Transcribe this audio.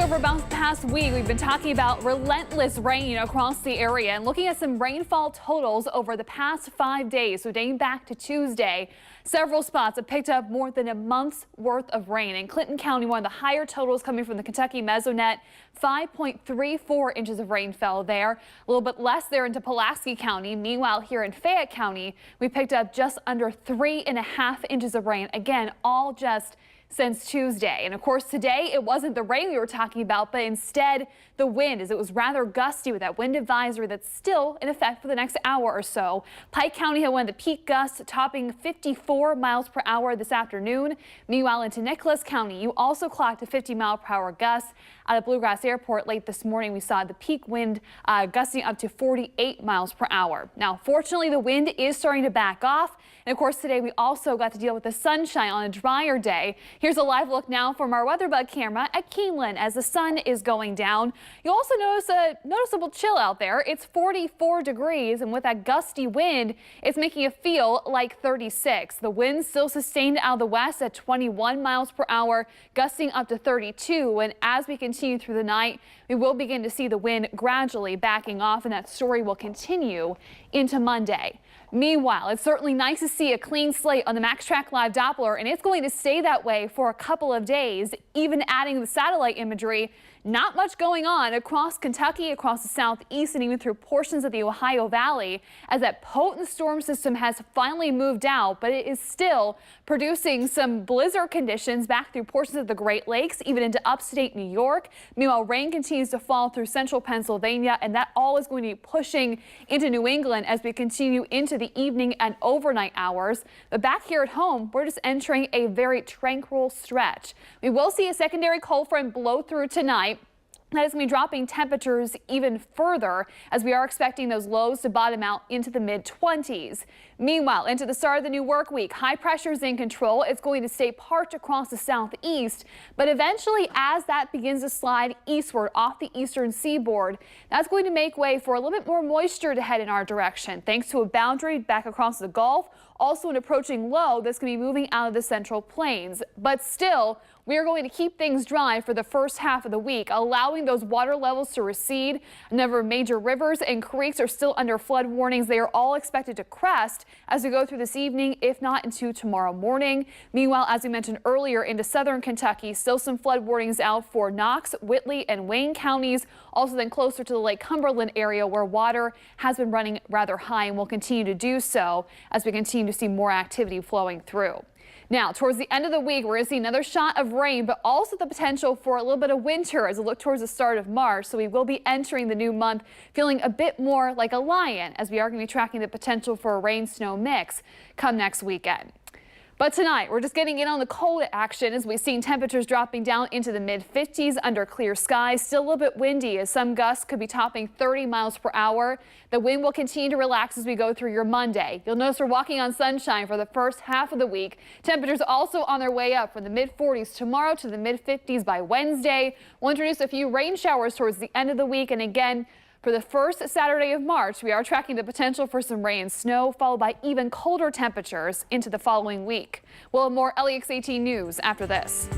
over about the past week, we've been talking about relentless rain across the area and looking at some rainfall totals over the past 5 days. So dating back to Tuesday, several spots have picked up more than a month's worth of rain. In Clinton County, one of the higher totals coming from the Kentucky Mesonet, 5.34 inches of rain fell there. A little bit less there into Pulaski County. Meanwhile, here in Fayette County, we picked up just under 3.5 inches of rain. Again, all just since Tuesday. And of course, today it wasn't the rain we were talking about, but instead the wind, as it was rather gusty with that wind advisory that's still in effect for the next hour or so. Pike County had one of the peak gusts topping 54 miles per hour this afternoon. Meanwhile, into Nicholas County, you also clocked a 50-mile-per-hour gust. Out of Bluegrass Airport late this morning, we saw the peak wind gusting up to 48 miles per hour. Now, fortunately, the wind is starting to back off. And of course, today we also got to deal with the sunshine on a drier day. Here's a live look now from our WeatherBug camera at Keeneland as the sun is going down. You'll also notice a noticeable chill out there. It's 44 degrees, and with that gusty wind, it's making it feel like 36. The wind still sustained out of the west at 21 miles per hour, gusting up to 32. And as we continue through the night, we will begin to see the wind gradually backing off, and that story will continue into Monday. Meanwhile, it's certainly nice to see a clean slate on the MaxTrack Live Doppler, and it's going to stay that way for a couple of days. Even adding the satellite imagery, not much going on across Kentucky, across the southeast, and even through portions of the Ohio Valley, as that potent storm system has finally moved out, but it is still producing some blizzard conditions back through portions of the Great Lakes, even into upstate New York. Meanwhile, rain continues to fall through central Pennsylvania, and that all is going to be pushing into New England as we continue into the evening and overnight hours. But back here at home, we're just entering a very tranquil stretch. We will see a secondary cold front blow through tonight. That is going to be dropping temperatures even further as we are expecting those lows to bottom out into the mid-20s. Meanwhile, into the start of the new work week, high pressure is in control. It's going to stay parked across the southeast, but eventually as that begins to slide eastward off the eastern seaboard, that's going to make way for a little bit more moisture to head in our direction thanks to a boundary back across the Gulf. Also an approaching low that's going to be moving out of the central plains. But still, we are going to keep things dry for the first half of the week, allowing those water levels to recede. A number of major rivers and creeks are still under flood warnings. They are all expected to crest as we go through this evening, if not into tomorrow morning. Meanwhile, as we mentioned earlier, into southern Kentucky, still some flood warnings out for Knox, Whitley, and Wayne counties. Also then closer to the Lake Cumberland area where water has been running rather high and will continue to do so as we continue to see more activity flowing through. Now, towards the end of the week, we're going to see another shot of rain, but also the potential for a little bit of winter as we look towards the start of March. So we will be entering the new month feeling a bit more like a lion as we are going to be tracking the potential for a rain-snow mix come next weekend. But tonight, we're just getting in on the cold action as we've seen temperatures dropping down into the mid-50s under clear skies. Still a little bit windy as some gusts could be topping 30 miles per hour. The wind will continue to relax as we go through your Monday. You'll notice we're walking on sunshine for the first half of the week. Temperatures also on their way up from the mid-40s tomorrow to the mid-50s by Wednesday. We'll introduce a few rain showers towards the end of the week, and again, for the first Saturday of March, we are tracking the potential for some rain and snow, followed by even colder temperatures into the following week. We'll have more LEX 18 news after this.